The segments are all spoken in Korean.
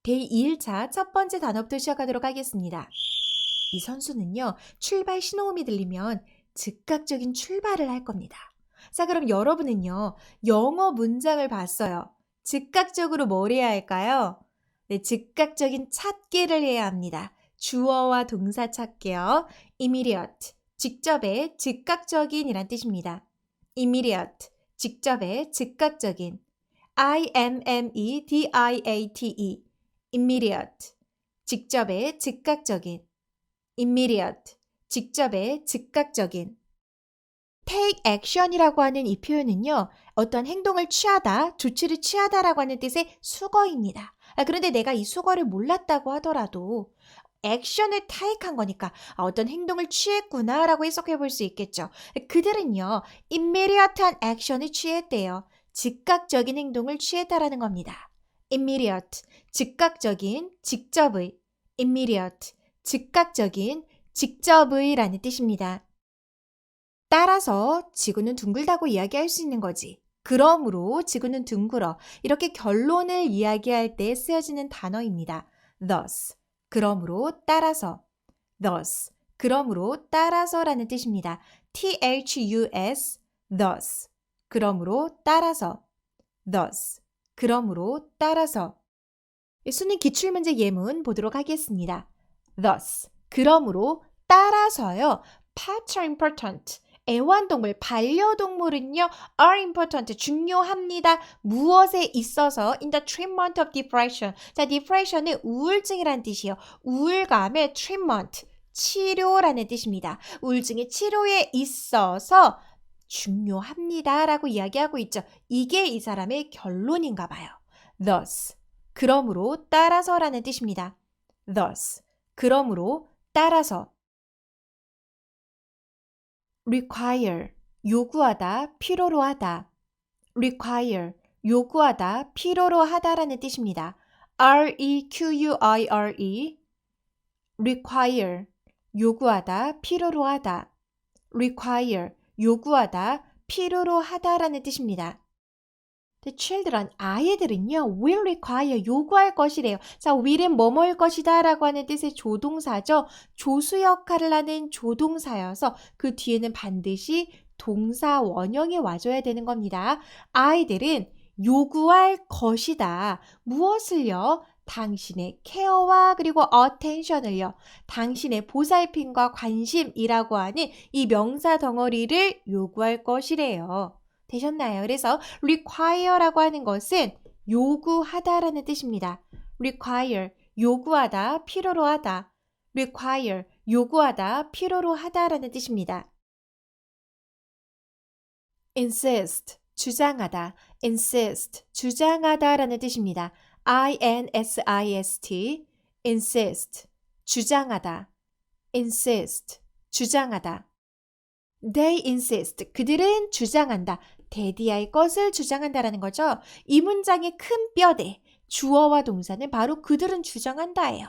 데이 2일차 첫 번째 단어부터 시작하도록 하겠습니다. 이 선수는요, 출발 신호음이 들리면 즉각적인 출발을 할 겁니다. 자, 그럼 여러분은요, 영어 문장을 봤어요. 즉각적으로 뭘 해야 할까요? 네, 즉각적인 찾기를 해야 합니다. 주어와 동사 찾기요. immediate, 직접의 즉각적인 이란 뜻입니다. immediate, 직접의 즉각적인. immediate, immediate, 직접의 즉각적인. immediate, 직접의 즉각적인. take action이라고 하는 이 표현은요, 어떤 행동을 취하다, 조치를 취하다라고 하는 뜻의 수거입니다. 그런데 내가 이 수거를 몰랐다고 하더라도 액션을 타ек한 거니까 어떤 행동을 취했구나라고 해석해 볼 수 있겠죠. 그들은요, immediate한 액션을 취했대요. 즉각적인 행동을 취했다라는 겁니다. immediate, 즉각적인, 직접의, immediate, 즉각적인, 직접의 라는 뜻입니다. 따라서 지구는 둥글다고 이야기할 수 있는 거지. 그러므로 지구는 둥글어. 이렇게 결론을 이야기할 때 쓰여지는 단어입니다. thus, 그러므로 따라서. thus, 그러므로 따라서라는 뜻입니다. thus, thus, 그러므로 따라서. thus, 그러므로 따라서. 수능 기출문제 예문 보도록 하겠습니다. thus, 그러므로 따라서요. Pets are important. 애완동물, 반려동물은요, are important, 중요합니다. 무엇에 있어서 in the treatment of depression. 자, depression은 우울증이란 뜻이에요. 우울감의 treatment, 치료라는 뜻입니다. 우울증의 치료에 있어서 중요합니다. 라고 이야기하고 있죠. 이게 이 사람의 결론인가 봐요. thus, 그러므로 따라서라는 뜻입니다. thus, 그러므로 따라서. require, 요구하다, 필요로 하다. require, 요구하다, 필요로 하다라는 뜻입니다. require, require, 요구하다, 필요로 하다. require, 요구하다, 필요로 하다라는 뜻입니다. The children, 아이들은요, will require, 요구할 것이래요. 자, will은 뭐뭐일 것이다 라고 하는 뜻의 조동사죠. 조수 역할을 하는 조동사여서 그 뒤에는 반드시 동사 원형이 와줘야 되는 겁니다. 아이들은 요구할 것이다. 무엇을요? 당신의 케어와 그리고 attention을요. 당신의 보살핌과 관심이라고 하는 이 명사 덩어리를 요구할 것이래요. 되셨나요? 그래서 require라고 하는 것은 요구하다라는 뜻입니다. require, 요구하다, 필요로 하다. require, 요구하다, 필요로 하다라는 뜻입니다. insist, 주장하다. insist, 주장하다라는 뜻입니다. insist, insist, 주장하다. insist, 주장하다. They insist, 그들은 주장한다. 대디할 것을 주장한다라는 거죠. 이 문장의 큰 뼈대, 주어와 동사는 바로 그들은 주장한다예요.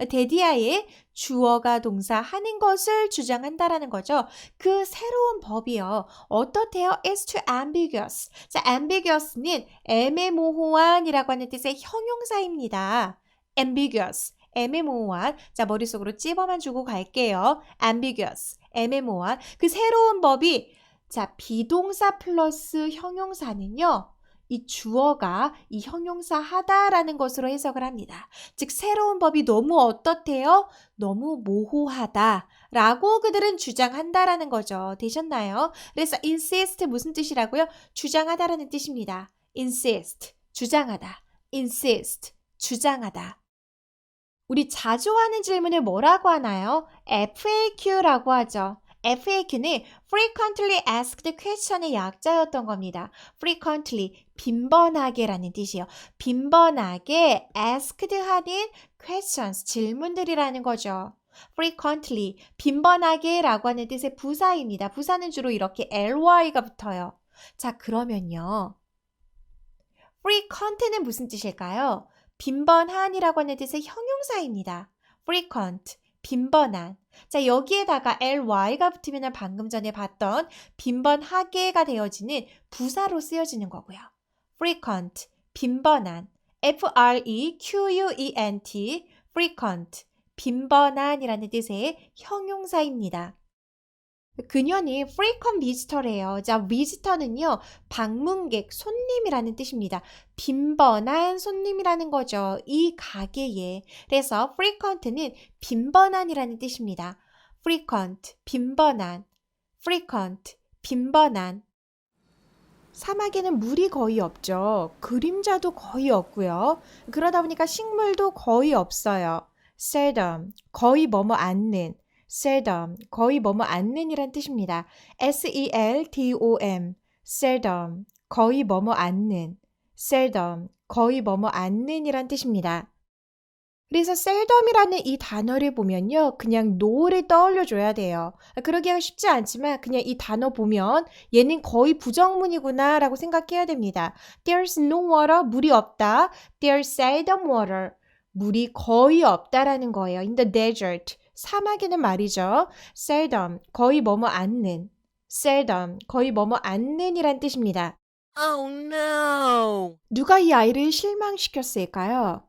대디아의 주어가 동사 하는 것을 주장한다라는 거죠. 그 새로운 법이요. 어떻대요? It's too ambiguous. 자, ambiguous는 애매모호한이라고 하는 뜻의 형용사입니다. ambiguous, 애매모호한. 자, 머릿속으로 찝어만 주고 갈게요. ambiguous, 애매모호한. 그 새로운 법이 자, 비동사 플러스 형용사는요. 이 주어가 이 형용사 하다라는 것으로 해석을 합니다. 즉 새로운 법이 너무 어떻대요? 너무 모호하다라고 그들은 주장한다라는 거죠. 되셨나요? 그래서 insist 무슨 뜻이라고요? 주장하다라는 뜻입니다. insist, 주장하다. insist, 주장하다. 우리 자주 하는 질문을 뭐라고 하나요? FAQ라고 하죠. FAQ는 frequently asked question의 약자였던 겁니다. frequently, 빈번하게라는 뜻이에요. 빈번하게 asked 하는 questions, 질문들이라는 거죠. frequently, 빈번하게 라고 하는 뜻의 부사입니다. 부사는 주로 이렇게 ly가 붙어요. 자, 그러면요. frequent는 무슨 뜻일까요? 빈번한이라고 하는 뜻의 형용사입니다. frequent, 빈번한. 자, 여기에다가 ly가 붙으면 방금 전에 봤던 빈번하게가 되어지는 부사로 쓰여지는 거고요. frequent, 빈번한. frequent, frequent, 빈번한이라는 뜻의 형용사입니다. 그녀는 frequent visitor래요. 자, visitor는요, 방문객, 손님이라는 뜻입니다. 빈번한 손님이라는 거죠. 이 가게에. 그래서 frequent는 빈번한이라는 뜻입니다. frequent, 빈번한, frequent, 빈번한. 사막에는 물이 거의 없죠. 그림자도 거의 없고요. 그러다 보니까 식물도 거의 없어요. seldom, 거의 뭐뭐 않는. seldom, 거의 뭐뭐 않는이란 뜻입니다. seldom, seldom, 거의 뭐뭐 않는. seldom, 거의 뭐뭐 않는이란 뜻입니다. 그래서 seldom이라는 이 단어를 보면요. 그냥 no를 떠올려 줘야 돼요. 그러기가 쉽지 않지만 그냥 이 단어 보면 얘는 거의 부정문이구나 라고 생각해야 됩니다. There's no water, 물이 없다. There's seldom water, 물이 거의 없다라는 거예요. In the desert, 사막에는 말이죠. seldom, 거의 뭐뭐 않는. seldom, 거의 뭐뭐 않는이란 뜻입니다. Oh no! 누가 이 아이를 실망시켰을까요?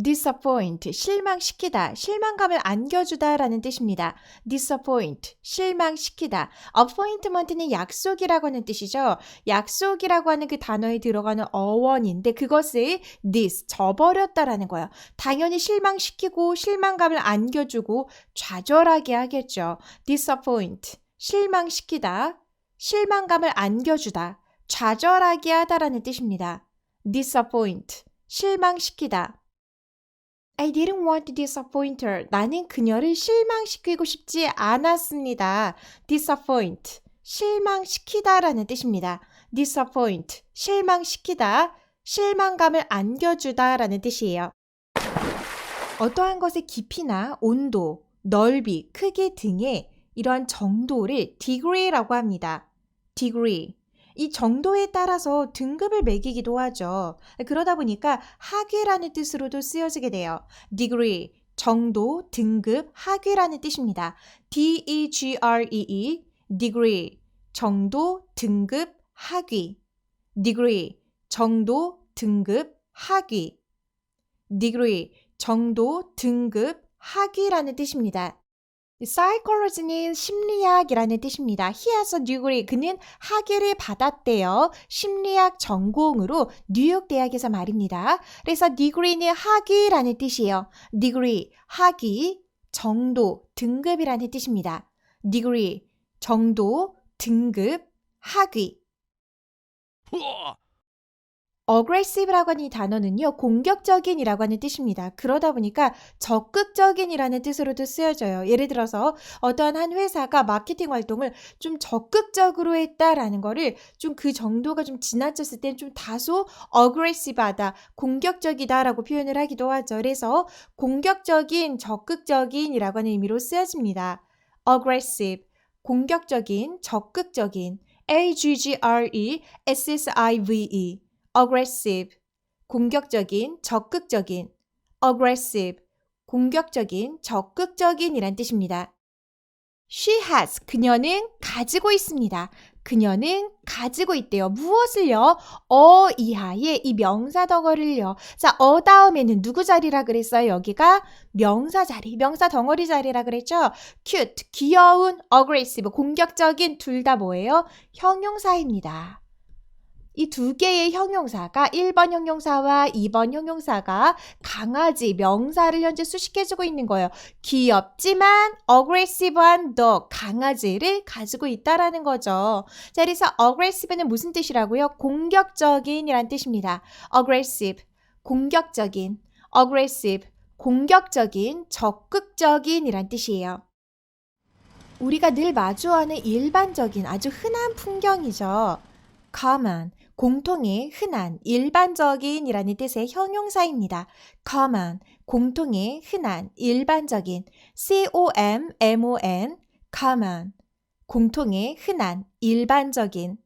disappoint, 실망시키다, 실망감을 안겨주다 라는 뜻입니다. disappoint, 실망시키다. appointment는 약속이라고 하는 뜻이죠. 약속이라고 하는 그 단어에 들어가는 어원인데 그것을 this, 저버렸다라는 거예요. 당연히 실망시키고 실망감을 안겨주고 좌절하게 하겠죠. disappoint, 실망시키다, 실망감을 안겨주다, 좌절하게 하다라는 뜻입니다. disappoint, 실망시키다. I didn't want to disappoint her. 나는 그녀를 실망시키고 싶지 않았습니다. disappoint, 실망시키다라는 뜻입니다. disappoint, 실망시키다, 실망감을 안겨주다라는 뜻이에요. 어떠한 것의 깊이나 온도, 넓이, 크기 등의 이러한 정도를 degree라고 합니다. degree. 이 정도에 따라서 등급을 매기기도 하죠. 그러다 보니까 학위라는 뜻으로도 쓰여지게 돼요. degree, 정도, 등급, 학위라는 뜻입니다. degree, degree, 정도, 등급, 학위. degree, 정도, 등급, 학위. degree, 정도, 등급, 학위라는 뜻입니다. psychology는 심리학이라는 뜻입니다. He has a degree. 그는 학위를 받았대요. 심리학 전공으로 뉴욕 대학에서 말입니다. 그래서 degree는 학위라는 뜻이에요. degree, 학위, 정도, 등급이라는 뜻입니다. degree, 정도, 등급, 학위. aggressive라고 하는 이 단어는요, 공격적인이라고 하는 뜻입니다. 그러다 보니까 적극적인이라는 뜻으로도 쓰여져요. 예를 들어서 어떠한 한 회사가 마케팅 활동을 좀 적극적으로 했다라는 거를 좀 그 정도가 좀 지나쳤을 땐 좀 다소 aggressive하다, 공격적이다라고 표현을 하기도 하죠. 그래서 공격적인, 적극적인이라고 하는 의미로 쓰여집니다. aggressive, 공격적인, 적극적인, aggressive, aggressive, 공격적인, 적극적인, aggressive, 공격적인, 적극적인 이란 뜻입니다. She has, 그녀는 가지고 있습니다. 그녀는 가지고 있대요. 무엇을요? 이하에 이 명사 덩어리를요. 자, 다음에는 누구 자리라 그랬어요? 여기가 명사 자리, 명사 덩어리 자리라 그랬죠? cute, 귀여운, aggressive, 공격적인 둘 다 뭐예요? 형용사입니다. 이 두 개의 형용사가 1번 형용사와 2번 형용사가 강아지, 명사를 현재 수식해주고 있는 거예요. 귀엽지만 aggressive한 더 강아지를 가지고 있다라는 거죠. 자, 그래서 aggressive는 무슨 뜻이라고요? 공격적인이란 뜻입니다. aggressive, 공격적인, aggressive, 공격적인, 적극적인이란 뜻이에요. 우리가 늘 마주하는 일반적인 아주 흔한 풍경이죠. common, 공통의, 흔한, 일반적인이라는 뜻의 형용사입니다. common, 공통의, 흔한, 일반적인, common, common, 공통의, 흔한, 일반적인,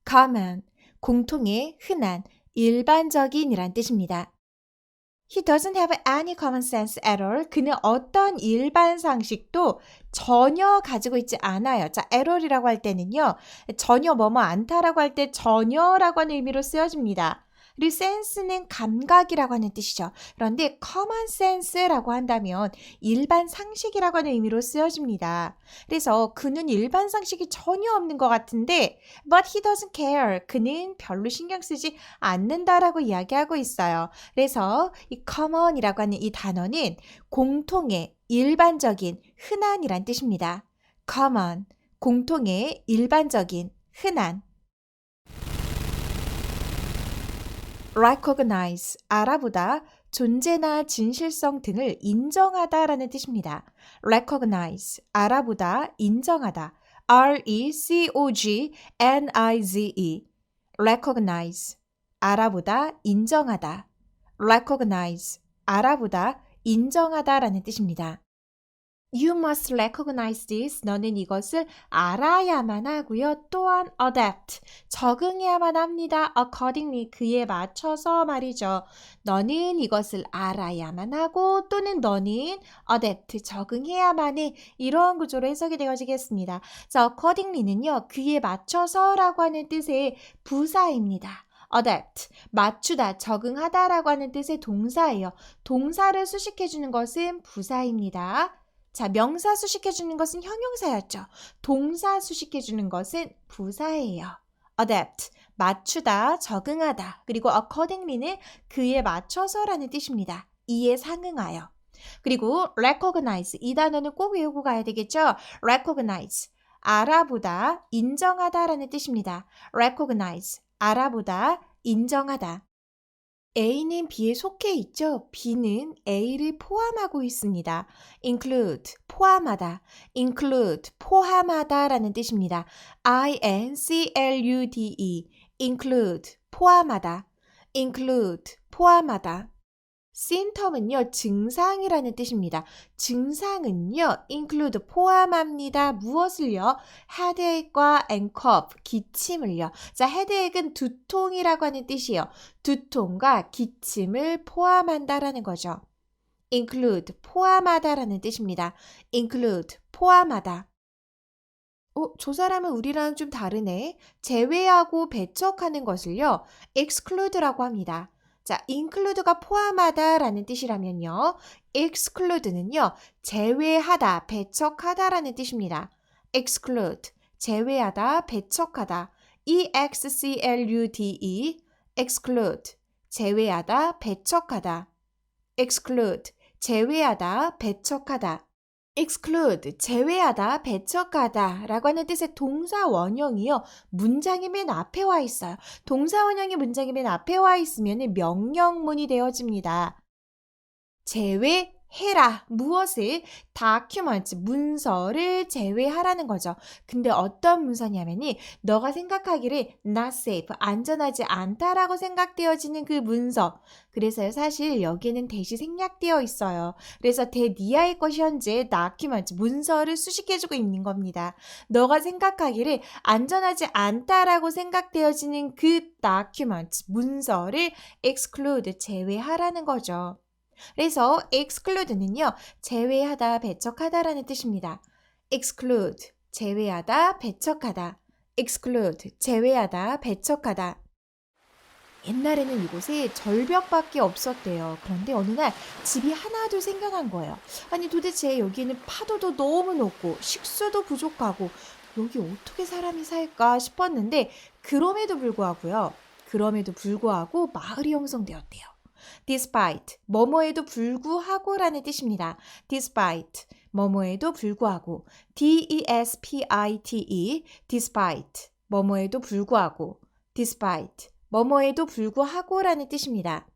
common, 공통의, 흔한, 일반적인이란 뜻입니다. He doesn't have any common sense at all. 그는 어떤 일반 상식도 전혀 가지고 있지 않아요. 자, at all이라고 할 때는요. 전혀 뭐뭐 않다라고 할 때 전혀라고 하는 의미로 쓰여집니다. 그리고 sense는 감각이라고 하는 뜻이죠. 그런데 common sense라고 한다면 일반 상식이라고 하는 의미로 쓰여집니다. 그래서 그는 일반 상식이 전혀 없는 것 같은데 but he doesn't care. 그는 별로 신경 쓰지 않는다라고 이야기하고 있어요. 그래서 이 common이라고 하는 이 단어는 공통의, 일반적인, 흔한이란 뜻입니다. common, 공통의, 일반적인, 흔한. recognize, 알아보다, 존재나 진실성 등을 인정하다라는 뜻입니다. recognize, 알아보다, 인정하다. recognize, recognize, 알아보다, 인정하다. recognize, 알아보다, 인정하다라는 뜻입니다. You must recognize this. 너는 이것을 알아야만 하고요. 또한 adapt, 적응해야만 합니다. accordingly, 그에 맞춰서 말이죠. 너는 이것을 알아야만 하고 또는 너는 adapt, 적응해야만 해. 이러한 구조로 해석이 되어지겠습니다. 자, accordingly는요. 그에 맞춰서라고 하는 뜻의 부사입니다. adapt, 맞추다, 적응하다라고 하는 뜻의 동사예요. 동사를 수식해주는 것은 부사입니다. 자, 명사 수식해주는 것은 형용사였죠. 동사 수식해주는 것은 부사예요. adapt, 맞추다, 적응하다. 그리고 accordingly는 그에 맞춰서라는 뜻입니다. 이에 상응하여. 그리고 recognize, 이 단어는 꼭 외우고 가야 되겠죠. recognize, 알아보다, 인정하다라는 뜻입니다. recognize, 알아보다, 인정하다. A는 B에 속해 있죠. B는 A를 포함하고 있습니다. include, 포함하다. include, 포함하다라는 뜻입니다. include, include, 포함하다. include, 포함하다. symptom은요, 증상이라는 뜻입니다. 증상은요, include, 포함합니다. 무엇을요? headache과 and cough, 기침을요. 자, headache은 두통이라고 하는 뜻이에요. 두통과 기침을 포함한다라는 거죠. include, 포함하다라는 뜻입니다. include, 포함하다. 저 사람은 우리랑 좀 다르네. 제외하고 배척하는 것을요, exclude라고 합니다. 자, include가 포함하다라는 뜻이라면요. exclude는요, 제외하다, 배척하다라는 뜻입니다. exclude, 제외하다, 배척하다. exclude, exclude, 제외하다, 배척하다. exclude, 제외하다, 배척하다. exclude, 제외하다, 배척하다 라고 하는 뜻의 동사 원형이요. 문장의 맨 앞에 와 있어요. 동사 원형이 문장의 맨 앞에 와 있으면 명령문이 되어집니다. 제외해라. 무엇을? document, 문서를 제외하라는 거죠. 근데 어떤 문서냐면이 너가 생각하기를 not safe, 안전하지 않다라고 생각되어지는 그 문서. 그래서요, 사실 여기에는 대시 생략되어 있어요. 그래서 대니아의 것이 현재 document, 문서를 수식해주고 있는 겁니다. 너가 생각하기를 안전하지 않다라고 생각되어지는 그 document, 문서를 exclude, 제외하라는 거죠. 그래서 exclude는요, 제외하다, 배척하다라는 뜻입니다. exclude, 제외하다, 배척하다. exclude, 제외하다, 배척하다. 옛날에는 이곳에 절벽밖에 없었대요. 그런데 어느 날 집이 하나둘 생겨난 거예요. 아니 도대체 여기는 파도도 너무 높고 식수도 부족하고 여기 어떻게 사람이 살까 싶었는데 그럼에도 불구하고 마을이 형성되었대요. despite, 뭐뭐에도 불구하고라는 뜻입니다. despite, 뭐뭐에도 불구하고. despite, despite, 뭐뭐에도 불구하고. despite, 뭐뭐에도 불구하고라는 뜻입니다.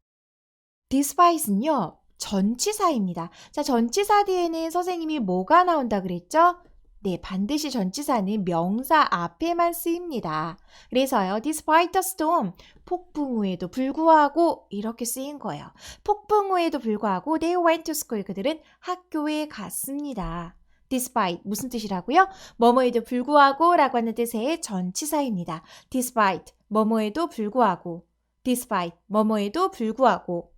despite는요, 전치사입니다. 자, 전치사 뒤에는 선생님이 뭐가 나온다 그랬죠? 네, 반드시 전치사는 명사 앞에만 쓰입니다. 그래서요, despite the storm, 폭풍 후에도 불구하고 이렇게 쓰인 거예요. 폭풍 후에도 불구하고 they went to school, 그들은 학교에 갔습니다. despite 무슨 뜻이라고요? 뭐뭐에도 불구하고 라고 하는 뜻의 전치사입니다. despite, 뭐뭐에도 불구하고. despite, 뭐뭐에도 불구하고.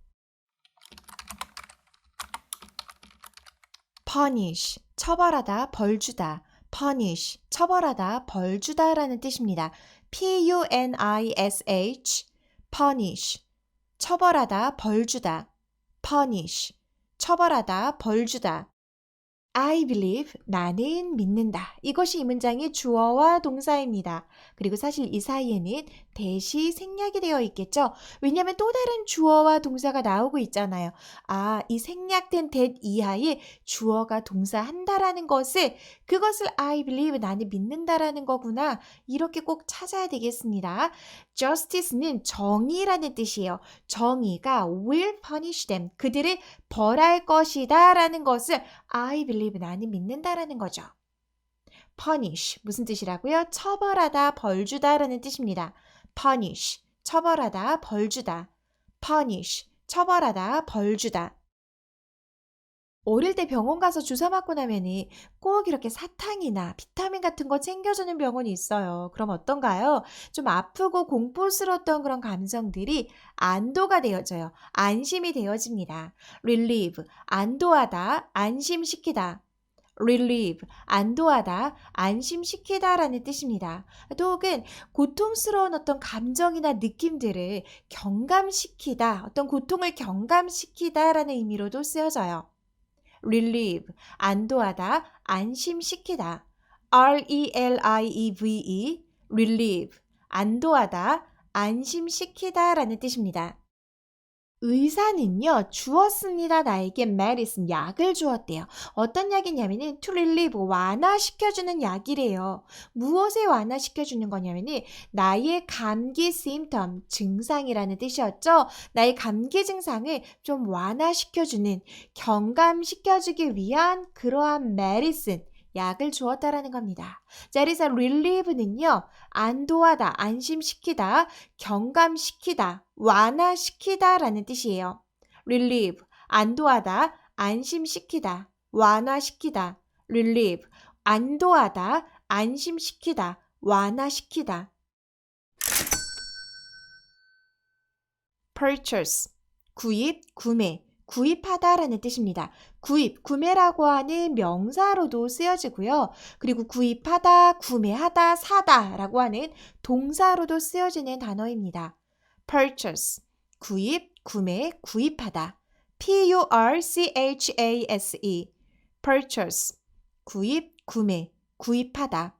punish, 처벌하다, 벌주다. punish, 처벌하다, 벌주다 라는 뜻입니다. punish, punish, 처벌하다, 벌주다. punish, 처벌하다, 벌주다. I believe, 나는 믿는다. 이것이 이 문장의 주어와 동사입니다. 그리고 사실 이 사이에는 대시 생략이 되어 있겠죠? 왜냐하면 또 다른 주어와 동사가 나오고 있잖아요. 아, 이 생략된 that 이하에 주어가 동사한다라는 그것을 I believe, 나는 믿는다라는 거구나. 이렇게 꼭 찾아야 되겠습니다. justice는 정의라는 뜻이에요. 정의가 will punish them, 그들을 벌할 것이다 라는 것을 I believe, 나는 믿는다라는 거죠. punish, 무슨 뜻이라고요? 처벌하다, 벌주다 라는 뜻입니다. punish, 처벌하다, 벌주다. punish, 처벌하다, 벌주다. 어릴 때 병원 가서 주사 맞고 나면은 꼭 이렇게 사탕이나 비타민 같은 거 챙겨주는 병원이 있어요. 그럼 어떤가요? 좀 아프고 공포스러웠던 그런 감정들이 안도가 되어져요. 안심이 되어집니다. relieve, 안도하다, 안심시키다. relieve, 안도하다, 안심시키다 라는 뜻입니다. 또 혹은 고통스러운 어떤 감정이나 느낌들을 경감시키다, 어떤 고통을 경감시키다 라는 의미로도 쓰여져요. relieve, 안도하다, 안심시키다. relieve, relieve, 안도하다, 안심시키다 라는 뜻입니다. 의사는요, 주었습니다. 나에게 medicine, 약을 주었대요. 어떤 약이냐면은 to relieve, 완화시켜주는 약이래요. 무엇에 완화시켜주는 거냐면은 나의 감기 symptom, 증상이라는 뜻이었죠. 나의 감기 증상을 좀 완화시켜주는, 경감시켜주기 위한 그러한 medicine, 약을 주었다라는 겁니다. 자, 그래서 relieve는요, 안도하다, 안심시키다, 경감시키다, 완화시키다 라는 뜻이에요. relieve, 안도하다, 안심시키다, 완화시키다. relieve, 안도하다, 안심시키다, 완화시키다. purchase, 구입, 구매, 구입하다라는 뜻입니다. 구입, 구매라고 하는 명사로도 쓰여지고요. 그리고 구입하다, 구매하다, 사다라고 하는 동사로도 쓰여지는 단어입니다. purchase, 구입, 구매, 구입하다. purchase, purchase, 구입, 구매, 구입하다.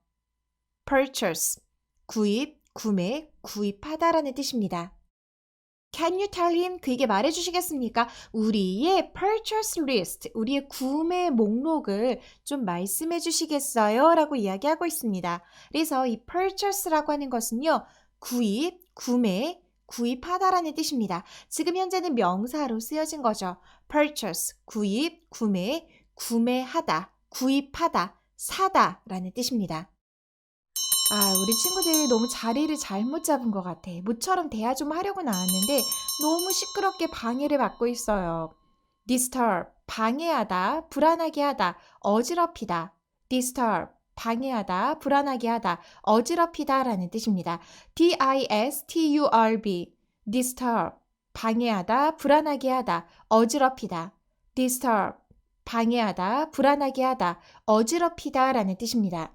purchase, 구입, 구매, 구입하다라는 뜻입니다. Can you tell him? 그에게 말해주시겠습니까? 우리의 purchase list, 우리의 구매 목록을 좀 말씀해 주시겠어요? 라고 이야기하고 있습니다. 그래서 이 purchase라고 하는 것은요, 구입, 구매, 구입하다라는 뜻입니다. 지금 현재는 명사로 쓰여진 거죠. purchase, 구입, 구매, 구매하다, 구입하다, 사다라는 뜻입니다. 아, 우리 친구들 너무 자리를 잘못 잡은 것 같아. 모처럼 대화 좀 하려고 나왔는데 너무 시끄럽게 방해를 받고 있어요. disturb, 방해하다, 불안하게 하다, 어지럽히다. disturb, 방해하다, 불안하게 하다, 어지럽히다 라는 뜻입니다. disturb, disturb, 방해하다, 불안하게 하다, 어지럽히다. disturb, 방해하다, 불안하게 하다, 어지럽히다 라는 뜻입니다.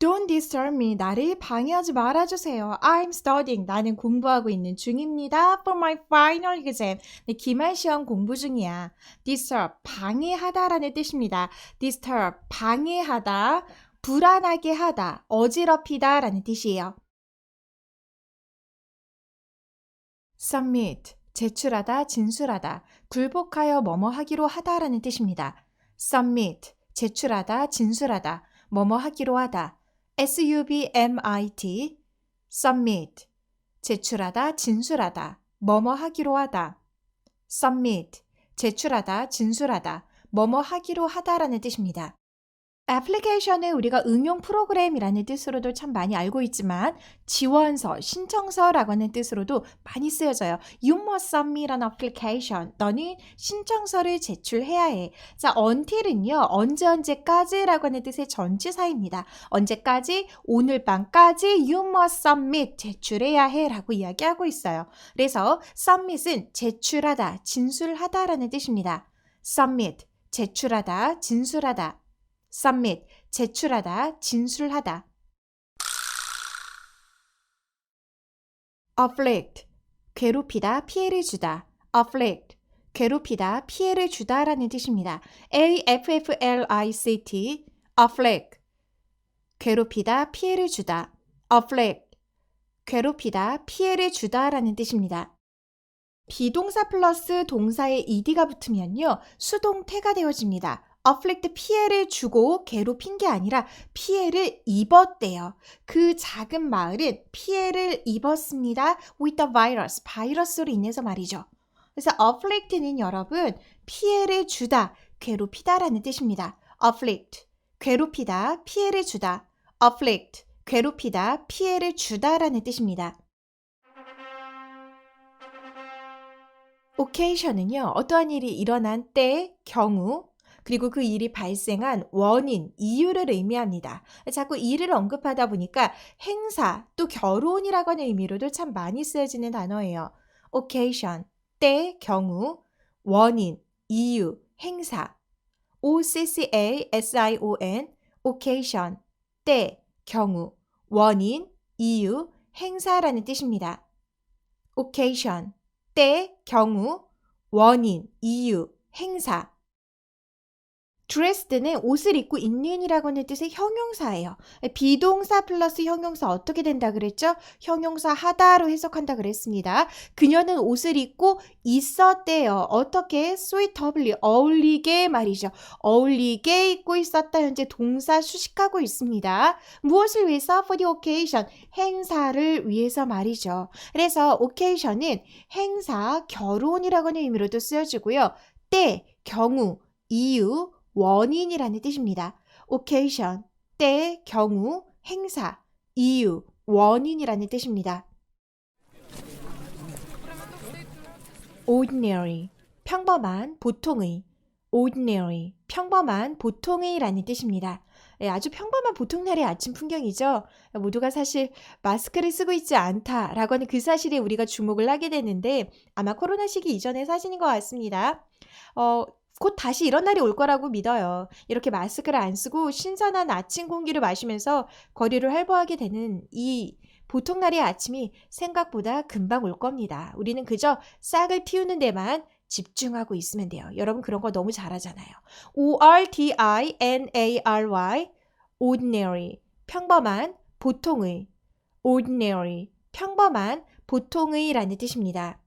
Don't disturb me. 나를 방해하지 말아주세요. I'm studying. 나는 공부하고 있는 중입니다. For my final exam. 네, 기말 시험 공부 중이야. disturb, 방해하다라는 뜻입니다. disturb, 방해하다, 불안하게 하다, 어지럽히다라는 뜻이에요. submit, 제출하다, 진술하다, 굴복하여 뭐뭐 하기로 하다라는 뜻입니다. submit, 제출하다, 진술하다, 뭐뭐 하기로 하다. submit, submit, 제출하다, 진술하다, 뭐뭐 하기로 하다. submit, 제출하다, 진술하다, 뭐뭐 하기로 하다라는 뜻입니다. 애플리케이션은 우리가 응용 프로그램이라는 뜻으로도 참 많이 알고 있지만 지원서, 신청서라고 하는 뜻으로도 많이 쓰여져요. You must submit an application. 너는 신청서를 제출해야 해. 자, until은요. 언제까지라고 하는 뜻의 전치사입니다. 언제까지? 오늘 밤까지 you must submit. 제출해야 해 라고 이야기하고 있어요. 그래서 submit은 제출하다, 진술하다라는 뜻입니다. submit, 제출하다, 진술하다. submit, 제출하다, 진술하다. afflict, 괴롭히다, 피해를 주다. afflict, 괴롭히다, 피해를 주다라는 뜻입니다. afflict, afflict, 괴롭히다, 피해를 주다. afflict, 괴롭히다, 피해를 주다라는 뜻입니다. 비동사 플러스 동사에 ed가 붙으면요, 수동태가 되어집니다. afflict 피해를 주고 괴롭힌 게 아니라 피해를 입었대요. 그 작은 마을은 피해를 입었습니다. with the virus, 바이러스로 인해서 말이죠. 그래서 afflict는 여러분 피해를 주다, 괴롭히다라는 뜻입니다. afflict, 괴롭히다, 피해를 주다. afflict, 괴롭히다, 피해를 주다라는 뜻입니다. occasion은요, 어떠한 일이 일어난 때, 경우, 그리고 그 일이 발생한 원인, 이유를 의미합니다. 자꾸 일을 언급하다 보니까 행사, 또 결혼이라고 하는 의미로도 참 많이 쓰여지는 단어예요. occasion, 때, 경우, 원인, 이유, 행사. occasion, occasion, 때, 경우, 원인, 이유, 행사라는 뜻입니다. occasion, 때, 경우, 원인, 이유, 행사. dressed는 옷을 입고 있는이라고 하는 뜻의 형용사예요. 비동사 플러스 형용사 어떻게 된다 그랬죠? 형용사 하다로 해석한다 그랬습니다. 그녀는 옷을 입고 있었대요. 어떻게? suitably, 어울리게 말이죠. 어울리게 입고 있었다. 현재 동사 수식하고 있습니다. 무엇을 위해서? for the occasion, 행사를 위해서 말이죠. 그래서 occasion은 행사, 결혼이라고 하는 의미로도 쓰여지고요. 때, 경우, 이유, 원인이라는 뜻입니다. occasion, 때, 경우, 행사, 이유, 원인이라는 뜻입니다. ordinary, 평범한, 보통의. ordinary, 평범한, 보통의라는 뜻입니다. 아주 평범한 보통날의 아침 풍경이죠. 모두가 사실 마스크를 쓰고 있지 않다라고 하는 그 사실에 우리가 주목을 하게 되는데 아마 코로나 시기 이전의 사진인 것 같습니다. 곧 다시 이런 날이 올 거라고 믿어요. 이렇게 마스크를 안 쓰고 신선한 아침 공기를 마시면서 거리를 활보하게 되는 이 보통날의 아침이 생각보다 금방 올 겁니다. 우리는 그저 싹을 틔우는 데만 집중하고 있으면 돼요. 여러분 그런 거 너무 잘하잖아요. ordinary, ordinary, 평범한, 보통의. ordinary, 평범한, 보통의라는 뜻입니다.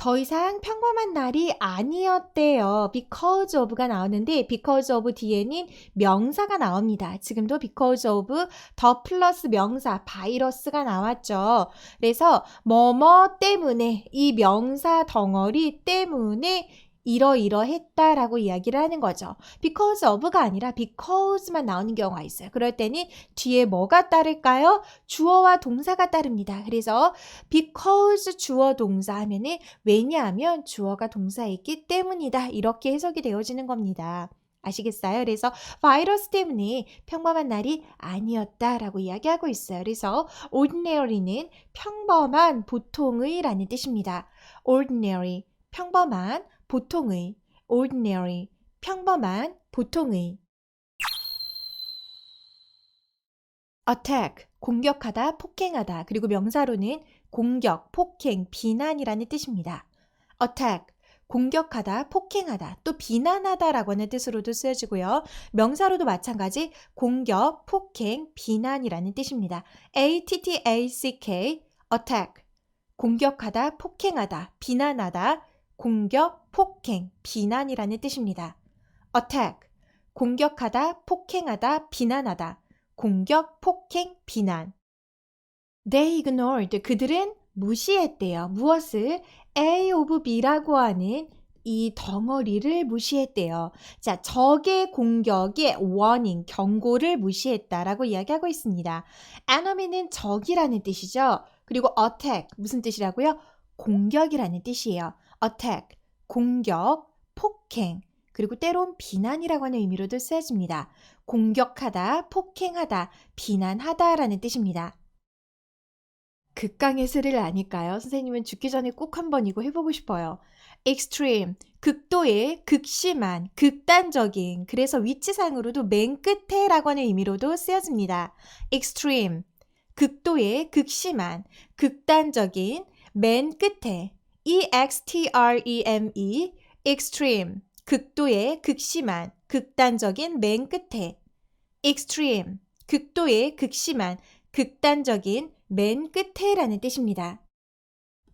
더 이상 평범한 날이 아니었대요. because of가 나오는데 because of 뒤에는 명사가 나옵니다. 지금도 because of 더 플러스 명사 바이러스가 나왔죠. 그래서 뭐뭐 때문에 이 명사 덩어리 때문에 이러이러했다라고 이야기를 하는 거죠. because of가 아니라 because만 나오는 경우가 있어요. 그럴 때는 뒤에 뭐가 따를까요? 주어와 동사가 따릅니다. 그래서 because 주어 동사 하면은 왜냐하면 주어가 동사였기 때문이다. 이렇게 해석이 되어지는 겁니다. 아시겠어요? 그래서 바이러스 때문에 평범한 날이 아니었다라고 이야기하고 있어요. 그래서 ordinary는 평범한, 보통의 라는 뜻입니다. ordinary, 평범한, 보통의. ordinary, 평범한, 보통의. attack, 공격하다, 폭행하다. 그리고 명사로는 공격, 폭행, 비난이라는 뜻입니다. attack, 공격하다, 폭행하다, 또 비난하다라고 하는 뜻으로도 쓰여지고요. 명사로도 마찬가지 공격, 폭행, 비난이라는 뜻입니다. attack, attack, 공격하다, 폭행하다, 비난하다, 공격, 폭행, 비난이라는 뜻입니다. attack, 공격하다, 폭행하다, 비난하다, 공격, 폭행, 비난. They ignored, 그들은 무시했대요. 무엇을? A of B라고 하는 이 덩어리를 무시했대요. 자, 적의 공격의 warning, 경고를 무시했다라고 이야기하고 있습니다. enemy는 적이라는 뜻이죠. 그리고 attack, 무슨 뜻이라고요? 공격이라는 뜻이에요. attack, 공격, 폭행, 그리고 때론 비난이라고 하는 의미로도 쓰여집니다. 공격하다, 폭행하다, 비난하다라는 뜻입니다. 극강의 스릴 아닐까요? 선생님은 죽기 전에 꼭 한번 이거 해보고 싶어요. extreme, 극도의, 극심한, 극단적인, 그래서 위치상으로도 맨 끝에라고 하는 의미로도 쓰여집니다. extreme, 극도의, 극심한, 극단적인, 맨 끝에 extreme, extreme, 극도의 극심한, 극단적인 맨 끝에 extreme, 극도의 극심한, 극단적인 맨 끝에라는 뜻입니다.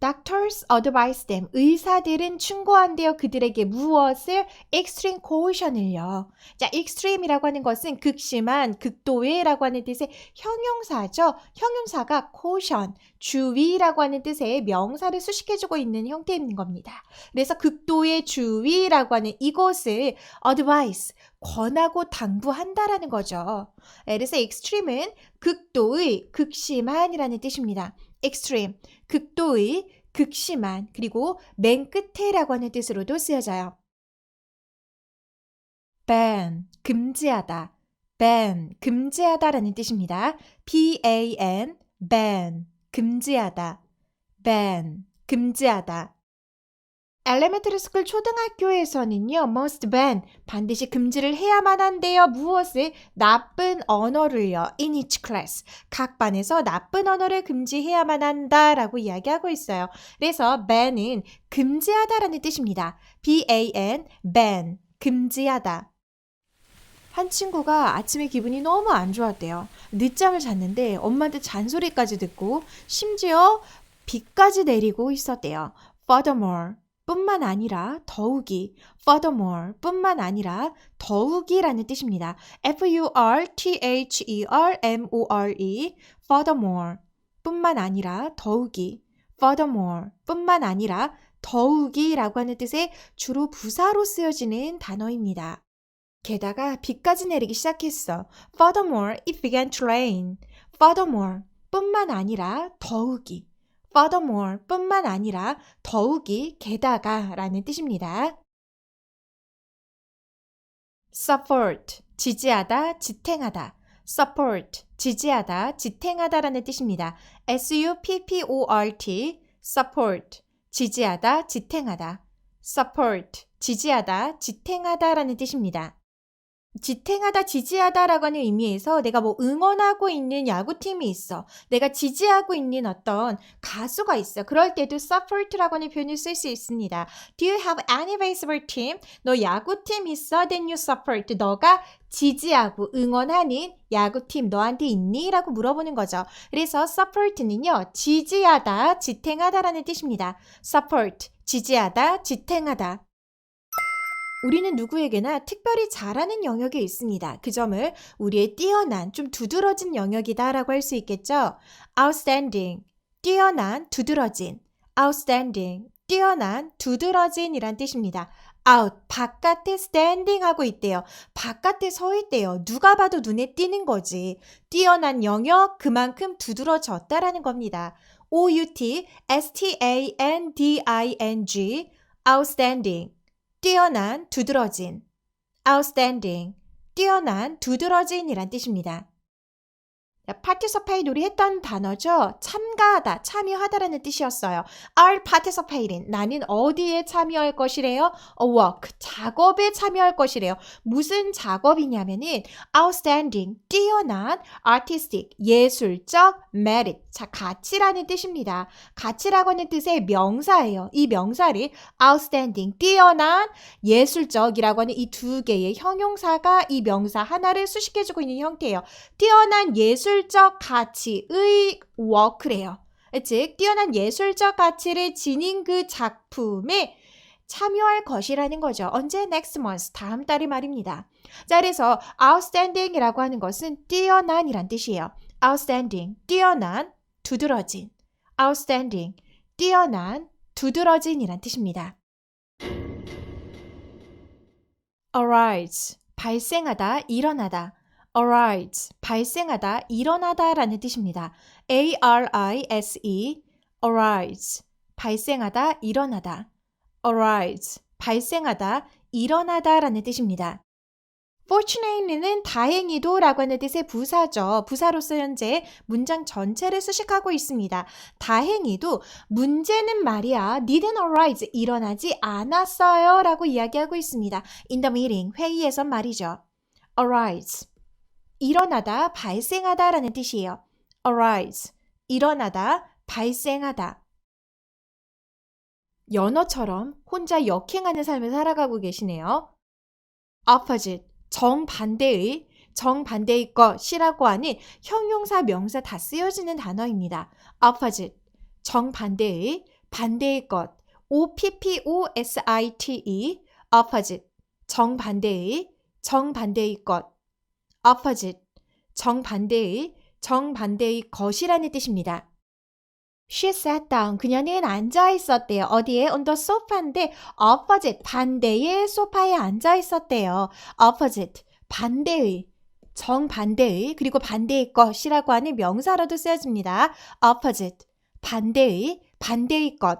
Doctors advise them. 의사들은 충고한대요. 그들에게 무엇을? extreme caution을요. 자, extreme이라고 하는 것은 극심한, 극도의라고 하는 뜻의 형용사죠. 형용사가 caution, 주의라고 하는 뜻의 명사를 수식해주고 있는 형태인 겁니다. 그래서 극도의 주의라고 하는 이것을 advise, 권하고 당부한다라는 거죠. 그래서 extreme은 극도의, 극심한이라는 뜻입니다. extreme, 극도의, 극심한, 그리고 맨 끝에라고 하는 뜻으로도 쓰여져요. ban, 금지하다. ban, 금지하다라는 뜻입니다. ban, ban, 금지하다. ban, 금지하다. 엘레멘터리 스쿨 초등학교에서는요, must ban, 반드시 금지를 해야만 한대요. 무엇을? 나쁜 언어를요. in each class, 각 반에서 나쁜 언어를 금지해야만 한다라고 이야기하고 있어요. 그래서 ban은 금지하다라는 뜻입니다. ban, ban, 금지하다. 한 친구가 아침에 기분이 너무 안 좋았대요. 늦잠을 잤는데 엄마한테 잔소리까지 듣고 심지어 비까지 내리고 있었대요. Furthermore, 뿐만 아니라 더욱이, furthermore, 뿐만 아니라 더욱이라는 뜻입니다. Furthermore, furthermore, 뿐만 아니라 더욱이, furthermore, 뿐만 아니라 더욱이라고 하는 뜻의 주로 부사로 쓰여지는 단어입니다. 게다가 비까지 내리기 시작했어. Furthermore, it began to rain. Furthermore, 뿐만 아니라 더욱이. Furthermore, 뿐만 아니라 더욱이 게다가 라는 뜻입니다. support, 지지하다, 지탱하다. support, 지지하다, 지탱하다라는 뜻입니다. support, support, 지지하다, 지탱하다. support, 지지하다, 지탱하다라는 뜻입니다. 지탱하다, 지지하다라고 하는 의미에서 내가 뭐 응원하고 있는 야구팀이 있어. 내가 지지하고 있는 어떤 가수가 있어. 그럴 때도 support라고 하는 표현을 쓸 수 있습니다. Do you have any baseball team? 너 야구팀 있어? Then you support. 너가 지지하고 응원하는 야구팀 너한테 있니? 라고 물어보는 거죠. 그래서 support는요. 지지하다, 지탱하다라는 뜻입니다. support, 지지하다, 지탱하다. 우리는 누구에게나 특별히 잘하는 영역이 있습니다. 그 점을 우리의 뛰어난, 좀 두드러진 영역이다라고 할 수 있겠죠. outstanding, 뛰어난, 두드러진. outstanding, 뛰어난, 두드러진이란 뜻입니다. out, 바깥에 standing 하고 있대요. 바깥에 서 있대요. 누가 봐도 눈에 띄는 거지. 뛰어난 영역, 그만큼 두드러졌다라는 겁니다. outstanding, outstanding. 뛰어난, 두드러진, outstanding, 뛰어난, 두드러진이란 뜻입니다. participate 우리 했던 단어죠. 참가하다, 참여하다라는 뜻이었어요. are participating, 나는 어디에 참여할 것이래요? A work, 작업에 참여할 것이래요. 무슨 작업이냐면은 outstanding, 뛰어난, artistic, 예술적, merit, 자, 가치라는 뜻입니다. 가치라고 하는 뜻의 명사예요. 이 명사를 outstanding, 뛰어난, 예술적이라고 하는 이 두 개의 형용사가 이 명사 하나를 수식해주고 있는 형태예요. 뛰어난 예술적 가치의 워크래요. 즉, 뛰어난 예술적 가치를 지닌 그 작품에 참여할 것이라는 거죠. 언제? Next month, 다음 달이 말입니다. 자, 그래서 outstanding이라고 하는 것은 뛰어난이란 뜻이에요. outstanding, 뛰어난, 두드러진. outstanding, 뛰어난, 두드러진이란 뜻입니다. arise, 발생하다, 일어나다. arise, 발생하다, 일어나다라는 뜻입니다. arise, arise, 발생하다, 일어나다. arise, 발생하다, 일어나다라는 뜻입니다. fortunately는 다행히도라고 하는 뜻의 부사죠. 부사로서 현재 문장 전체를 수식하고 있습니다. 다행히도 문제는 말이야 didn't arise, 일어나지 않았어요 라고 이야기하고 있습니다. In the meeting, 회의에서 말이죠. arise, 일어나다, 발생하다 라는 뜻이에요. arise, 일어나다, 발생하다. 연어처럼 혼자 역행하는 삶을 살아가고 계시네요. opposite, 정반대의, 정반대의 것이라고 하는 형용사, 명사 다 쓰여지는 단어입니다. opposite, 정반대의, 반대의 것, opposite, opposite, 정반대의, 정반대의 것, opposite, 정반대의, 정반대의 것이라는 뜻입니다. She sat down. 그녀는 앉아 있었대요. 어디에? On the sofa인데 opposite, 반대의 소파에 앉아 있었대요. opposite, 반대의, 정반대의, 그리고 반대의 것이라고 하는 명사로도 쓰여집니다. opposite, 반대의, 반대의 것.